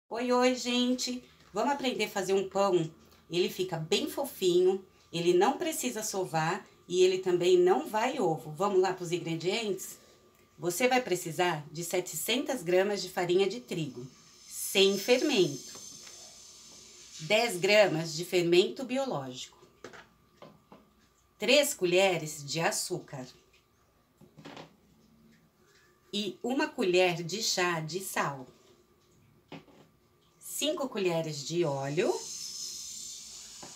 Oi, oi, gente! Vamos aprender a fazer um pão. Ele fica bem fofinho, ele não precisa sovar e ele também não vai ovo. Vamos lá para os ingredientes? Você vai precisar de 700 gramas de farinha de trigo, sem fermento. 10 gramas de fermento biológico. 3 colheres de açúcar. E 1 colher de chá de sal. 5 colheres de óleo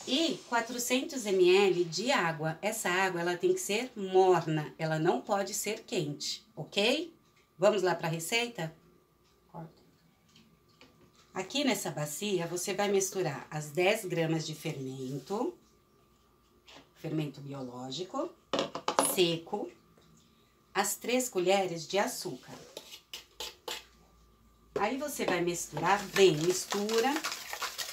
e 400 ml de água. Essa água ela tem que ser morna, ela não pode ser quente, ok? Vamos lá para a receita? Aqui nessa bacia você vai misturar as 10 gramas de fermento biológico, seco, as 3 colheres de açúcar. Aí você vai misturar bem, mistura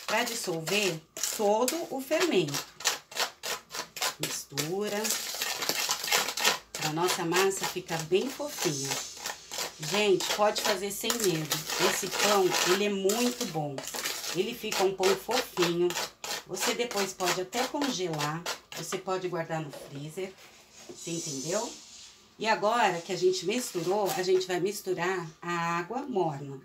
para dissolver todo o fermento. Mistura, para nossa massa ficar bem fofinha. Gente, pode fazer sem medo. Esse pão, ele é muito bom. Ele fica um pão fofinho. Você depois pode até congelar, você pode guardar no freezer, você entendeu? E agora que a gente misturou, a gente vai misturar a água morna.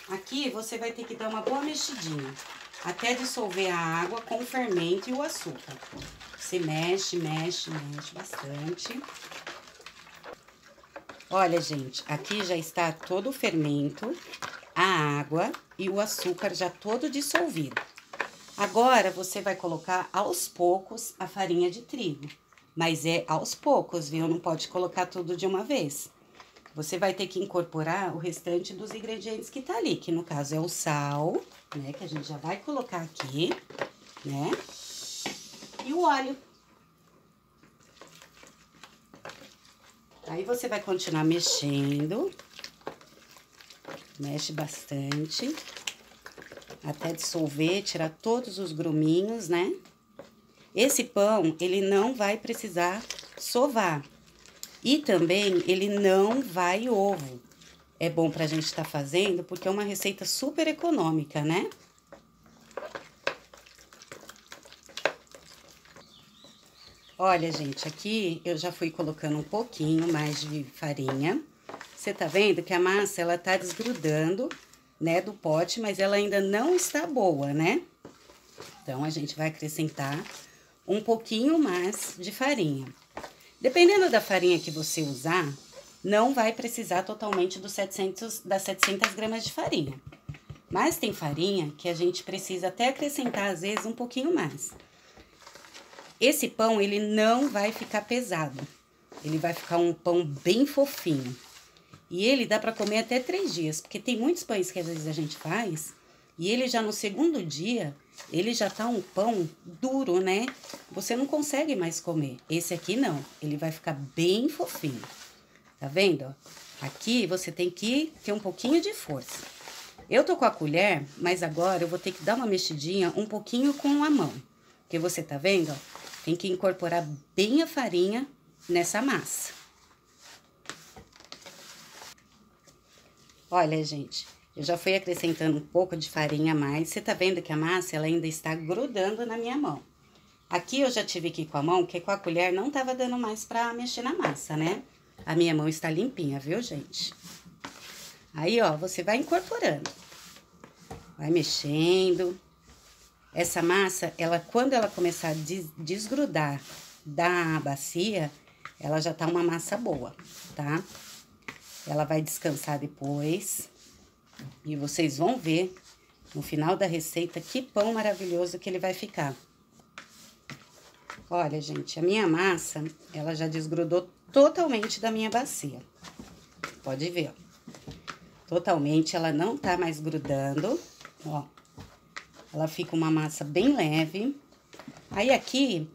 Aqui você vai ter que dar uma boa mexidinha, até dissolver a água com o fermento e o açúcar. Você mexe, mexe, mexe bastante. Olha, gente, aqui já está todo o fermento, a água e o açúcar já todo dissolvido. Agora, você vai colocar aos poucos a farinha de trigo. Mas é aos poucos, viu? Não pode colocar tudo de uma vez. Você vai ter que incorporar o restante dos ingredientes que tá ali, que no caso é o sal, né? Que a gente já vai colocar aqui, né? E o óleo. Aí você vai continuar mexendo. Mexe bastante. Até dissolver, tirar todos os gruminhos, né? Esse pão, ele não vai precisar sovar. E também, ele não vai ovo. É bom pra gente estar fazendo, porque é uma receita super econômica, né? Olha, gente, aqui eu já fui colocando um pouquinho mais de farinha. Você tá vendo que a massa, ela tá desgrudando, né, do pote, mas ela ainda não está boa, né? Então, a gente vai acrescentar um pouquinho mais de farinha. Dependendo da farinha que você usar, não vai precisar totalmente das 700 gramas de farinha. Mas tem farinha que a gente precisa até acrescentar, às vezes, um pouquinho mais. Esse pão, ele não vai ficar pesado. Ele vai ficar um pão bem fofinho. E ele dá para comer até 3 dias, porque tem muitos pães que às vezes a gente faz, e ele já no segundo dia, ele já tá um pão duro, né? Você não consegue mais comer. Esse aqui não, ele vai ficar bem fofinho. Tá vendo? Aqui você tem que ter um pouquinho de força. Eu tô com a colher, mas agora eu vou ter que dar uma mexidinha um pouquinho com a mão. Porque você tá vendo, ó? Tem que incorporar bem a farinha nessa massa. Olha, gente, eu já fui acrescentando um pouco de farinha a mais. Você tá vendo que a massa, ela ainda está grudando na minha mão. Aqui eu já tive que ir com a mão, porque com a colher não tava dando mais pra mexer na massa, né? A minha mão está limpinha, viu, gente? Aí, ó, você vai incorporando. Vai mexendo. Essa massa, ela, quando ela começar a desgrudar da bacia, ela já tá uma massa boa, tá? Ela vai descansar depois. E vocês vão ver, no final da receita, que pão maravilhoso que ele vai ficar. Olha, gente, a minha massa, ela já desgrudou totalmente da minha bacia. Pode ver, ó. Totalmente, ela não tá mais grudando, ó. Ela fica uma massa bem leve. Aí, aqui,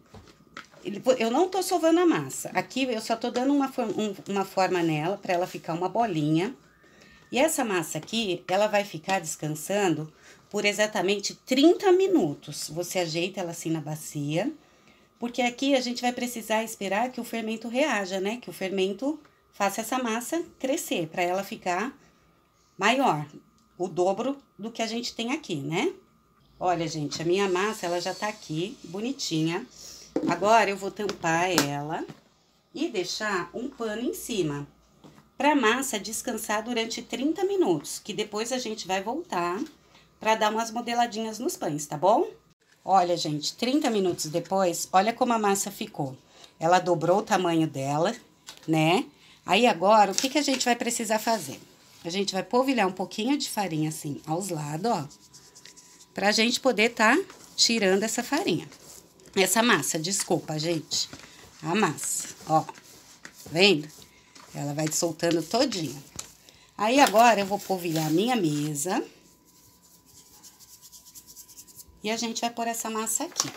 eu não tô sovando a massa. Aqui, eu só tô dando uma forma nela, pra ela ficar uma bolinha. E essa massa aqui, ela vai ficar descansando por exatamente 30 minutos. Você ajeita ela assim na bacia, porque aqui a gente vai precisar esperar que o fermento reaja, né? Que o fermento faça essa massa crescer, para ela ficar maior. o dobro do que a gente tem aqui, né? Olha, gente, a minha massa, ela já tá aqui, bonitinha. Agora, eu vou tampar ela e deixar um pano em cima, pra massa descansar durante 30 minutos, que depois a gente vai voltar pra dar umas modeladinhas nos pães, tá bom? Olha, gente, 30 minutos depois, olha como a massa ficou. Ela dobrou o tamanho dela, né? Aí, agora, o que que a gente vai precisar fazer? A gente vai polvilhar um pouquinho de farinha, assim, aos lados, ó. Pra gente poder tá tirando essa farinha. Essa massa, desculpa, gente. A massa, ó. Tá vendo? Ela vai soltando todinha. Aí, agora, eu vou polvilhar a minha mesa. E a gente vai pôr essa massa aqui.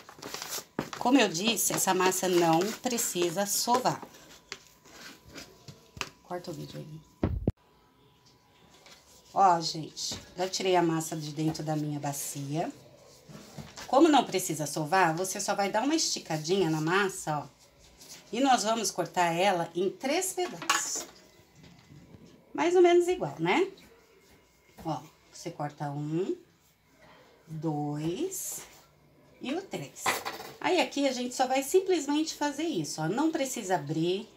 Como eu disse, essa massa não precisa sovar. Corta o vídeo aí. Ó, gente, já tirei a massa de dentro da minha bacia. Como não precisa sovar, você só vai dar uma esticadinha na massa, ó. E nós vamos cortar ela em 3 pedaços. Mais ou menos igual, né? Ó, você corta 1, 2 e o 3. Aí, aqui, a gente só vai simplesmente fazer isso, ó. Não precisa abrir,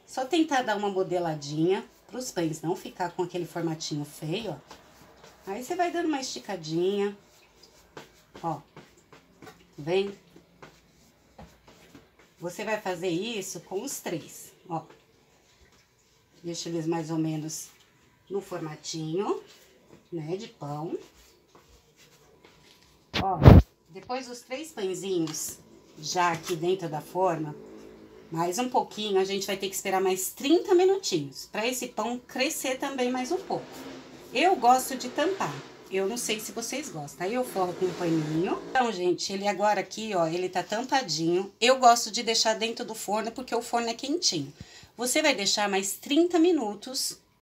só tentar dar uma modeladinha para os pães não ficar com aquele formatinho feio, ó. Aí, você vai dando uma esticadinha, ó. Tá vendo? Você vai fazer isso com os 3, ó. Deixa eles mais ou menos no formatinho, né, de pão. Ó, depois dos 3 pãezinhos já aqui dentro da forma, mais um pouquinho, a gente vai ter que esperar mais 30 minutinhos, para esse pão crescer também mais um pouco. Eu gosto de tampar, eu não sei se vocês gostam, aí eu forro com um paninho. Então, gente, ele agora aqui, ó, ele tá tampadinho. Eu gosto de deixar dentro do forno, porque o forno é quentinho. Você vai deixar mais 30 minutos